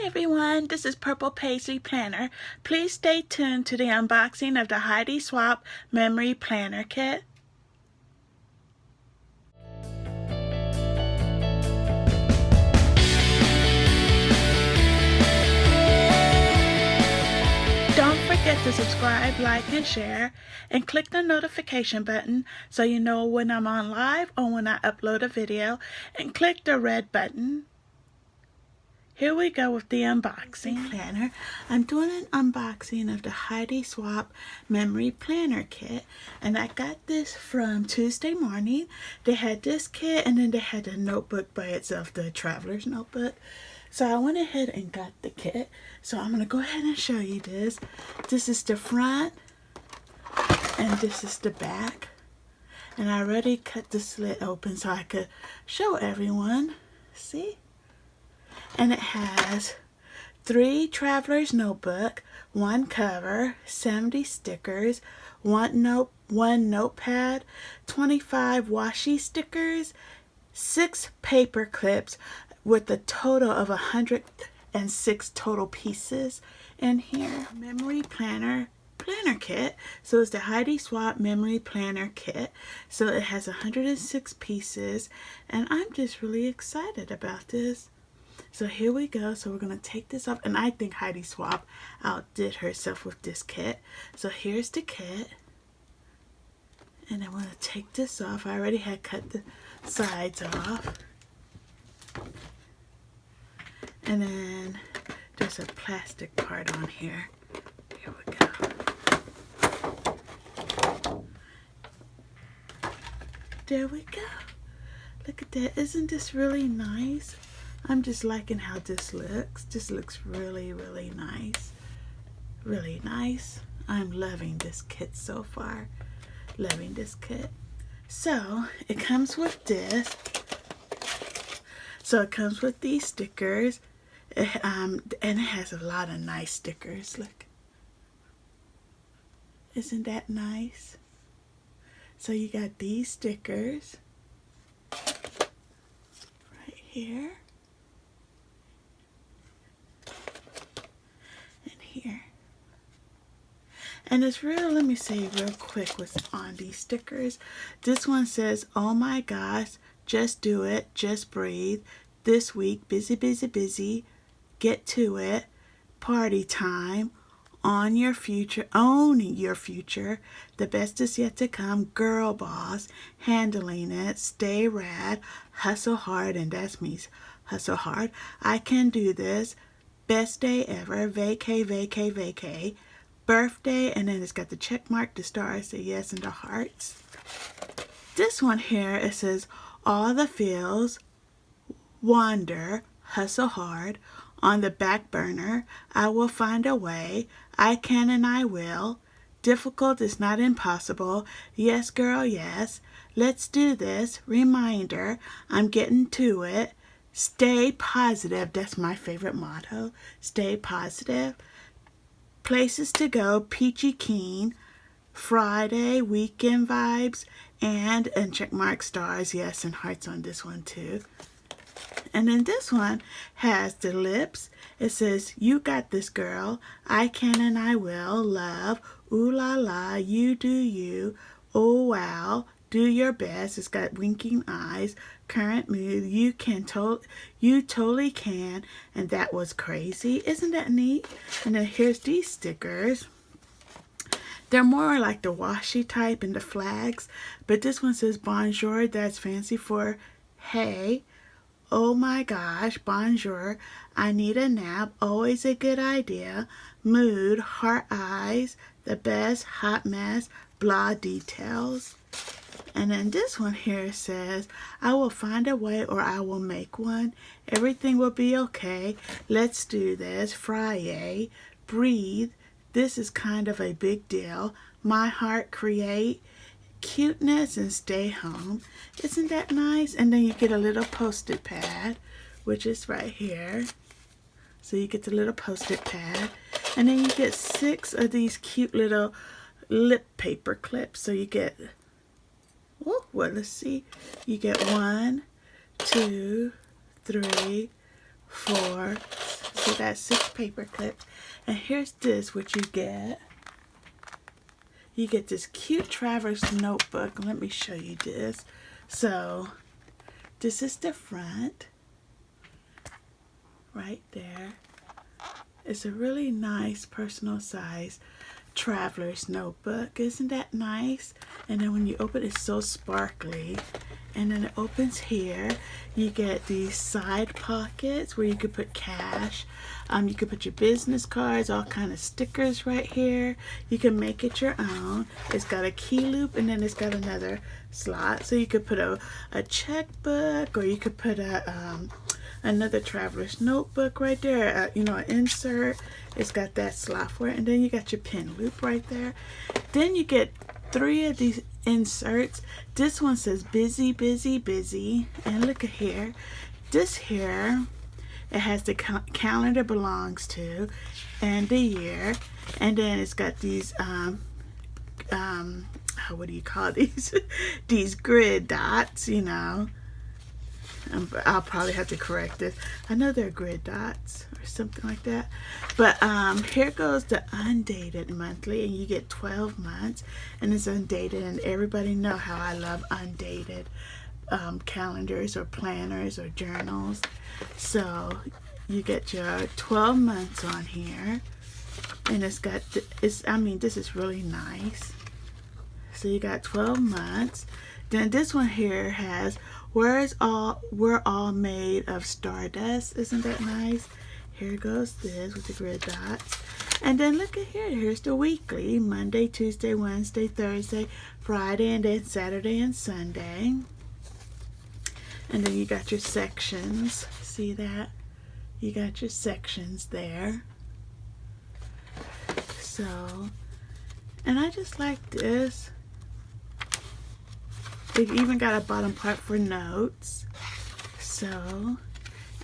everyone, this is Purple Paisley Planner. Please stay tuned to the unboxing of the Heidi Swapp Memory Planner Kit. Don't forget to subscribe, like, and share, and click the notification button so you know when I'm on live or when I upload a video, and click the red button. Here we go with the unboxing planner. I'm doing an unboxing of the Heidi Swapp Memory Planner Kit, and I got this from Tuesday Morning. They had this kit, and then they had the notebook by itself, the traveler's notebook. So I went ahead and got the kit. So I'm going to go ahead and show you this. This is the front, and this is the back. And I already cut the slit open so I could show everyone. See? And it has 3 traveler's notebook, 1 cover, 70 stickers, 1 notepad, 25 washi stickers, 6 paper clips with a total of 106 total pieces in here. Memory planner kit. So it's the Heidi Swapp Memory Planner Kit. So it has 106 pieces, and I'm just really excited about this. So here we go. So we're going to take this off, and I think Heidi Swapp outdid herself with this kit. So here's the kit, and I'm going to take this off. I already had cut the sides off, and then there's a plastic part on here. Here we go. There we go. Look at that. Isn't this really nice? I'm just liking how this looks. This looks really, really nice. Really nice. I'm loving this kit so far. Loving this kit. So, it comes with this. So, it comes with these stickers. And it has a lot of nice stickers. Look. Isn't that nice? So, you got these stickers. Right here. Here. And it's real, let me say real quick what's on these stickers. This one says, oh my gosh, just do it, just breathe. This week, busy, busy, busy. Get to it. Party time. On your future, own your future. The best is yet to come. Girl boss. Handling it. Stay rad. Hustle hard, and that's me. Hustle hard. I can do this. Best day ever, vacay, vacay, vacay, birthday, and then it's got the check mark, the stars, the yes, and the hearts. This one here, it says, all the feels, wander, hustle hard, on the back burner, I will find a way, I can and I will, difficult is not impossible, yes girl, yes, let's do this, reminder, I'm getting to it, stay positive. That's my favorite motto. Stay positive. Places to go. Peachy keen. Friday. Weekend vibes. And check mark stars. Yes, and hearts on this one too. And then this one has the lips. It says, you got this girl. I can and I will. Love. Ooh la la. You do you. Oh wow. Do your best. It's got winking eyes. Current mood. You totally can. And that was crazy. Isn't that neat? And then here's these stickers. They're more like the washi type and the flags. But this one says bonjour. That's fancy for hey. Oh my gosh. Bonjour. I need a nap. Always a good idea. Mood. Heart eyes. The best. Hot mess. Blah details. And then this one here says, I will find a way or I will make one. Everything will be okay. Let's do this. Friday. Breathe. This is kind of a big deal. My heart create. Cuteness and stay home. Isn't that nice? And then you get a little post-it pad, which is right here. So you get the little post-it pad. And then you get 6 of these cute little lip paper clips. So you get... Oh, well, let's see. You get 1, 2, 3, 4, So that's 6 paper clips. And here's this, what you get. You get this cute traveler's notebook. Let me show you this. So this is the front. Right there. It's a really nice personal size traveler's notebook. Isn't that nice? And then when you open it, it's so sparkly. And then it opens here. You get these side pockets where you could put cash. You could put your business cards, all kind of stickers right here. You can make it your own. It's got a key loop, and then it's got another slot. So you could put a checkbook, or you could put a another traveler's notebook right there. You know, an insert. It's got that slot for it. And then you got your pin loop right there. Then you get 3 of these inserts. This one says busy, busy, busy. And look at here. This here, it has the calendar belongs to and the year. And then it's got these, what do you call these? These grid dots, you know. I'll probably have to correct this. I know they're grid dots or something like that. But here goes the undated monthly, and you get 12 months, and it's undated. And everybody know how I love undated calendars or planners or journals. So you get your 12 months on here, and it's got I mean, this is really nice. So you got 12 months. Then this one here has we're all made of stardust. Isn't that nice? Here goes this with the grid dots. And then look at here. Here's the weekly. Monday, Tuesday, Wednesday, Thursday, Friday, and then Saturday and Sunday. And then you got your sections. See that? You got your sections there. So, and I just like this. They've even got a bottom part for notes. So,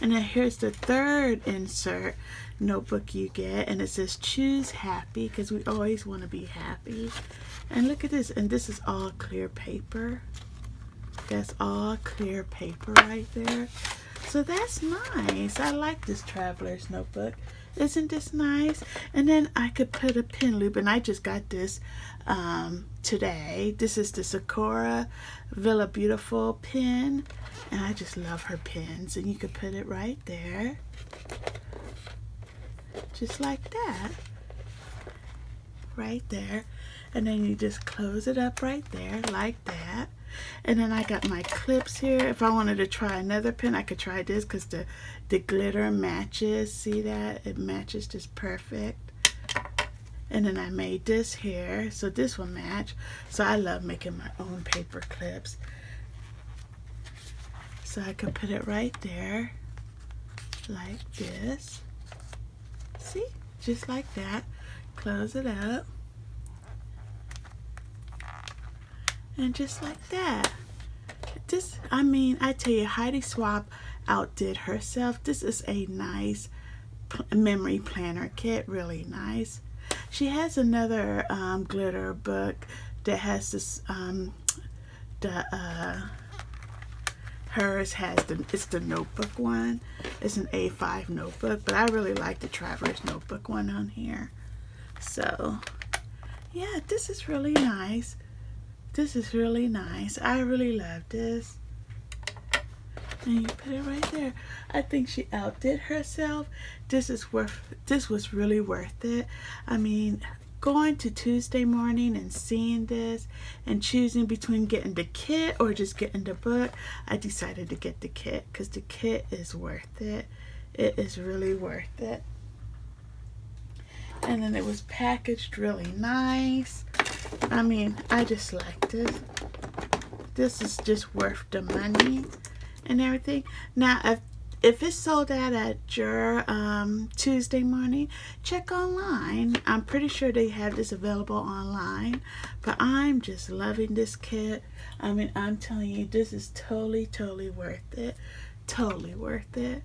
and then here's the third insert notebook you get, and it says choose happy, because we always want to be happy. And look at this, and this is all clear paper. That's all clear paper right there. So that's nice. I like this traveler's notebook. Isn't this nice? And then I could put a pin loop, and I just got this today. This is the Sakura Villa Beautiful pin, and I just love her pins. And you could put it right there, just like that, right there. And then you just close it up right there like that. And then I got my clips here. If I wanted to try another pen, I could try this, because the glitter matches. See that? It matches just perfect. And then I made this here, so this will match. So I love making my own paper clips. So I can put it right there like this. See? Just like that. Close it up. And just like that. This, I mean, I tell you, Heidi Swapp outdid herself. This is a nice memory planner kit, really nice. She has another glitter book that has this, hers has it's the notebook one. It's an A5 notebook, but I really like the Traveler's Notebook one on here. So, yeah, this is really nice. This is really nice. I really love this. And you put it right there. I think she outdid herself. This was really worth it. I mean, going to Tuesday morning and seeing this and choosing between getting the kit or just getting the book, I decided to get the kit, because the kit is worth it. It is really worth it. And then it was packaged really nice. I mean, I just like this. This is just worth the money and everything. Now, if it's sold out at your Tuesday morning, check online. I'm pretty sure they have this available online. But I'm just loving this kit. I mean, I'm telling you, this is totally, totally worth it. Totally worth it.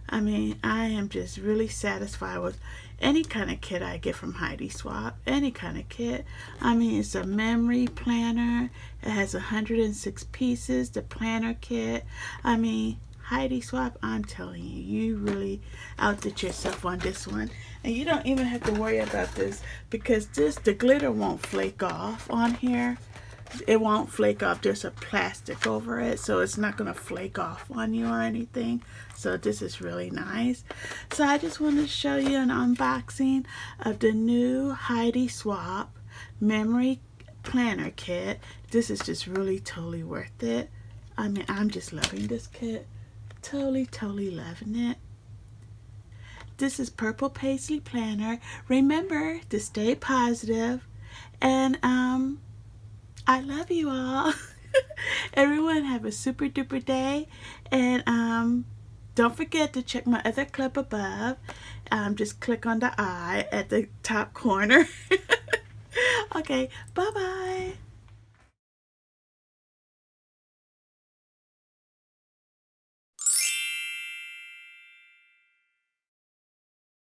I mean, I am just really satisfied with any kind of kit I get from Heidi Swapp. Any kind of kit. I mean, it's a memory planner. It has 106 pieces. The planner kit. I mean, Heidi Swapp, I'm telling you, you really outdid yourself on this one. And you don't even have to worry about this because the glitter won't flake off on here. It won't flake off. There's a plastic over it, so it's not going to flake off on you or anything. So this is really nice. So I just wanted to show you an unboxing of the new Heidi Swapp Memory Planner Kit. This is just really totally worth it. I mean, I'm just loving this kit. Totally loving it. This is Purple Paisley Planner. Remember to stay positive, and I love you all. Everyone have a super duper day, and don't forget to check my other club above. Just click on the eye at the top corner. Okay, bye bye.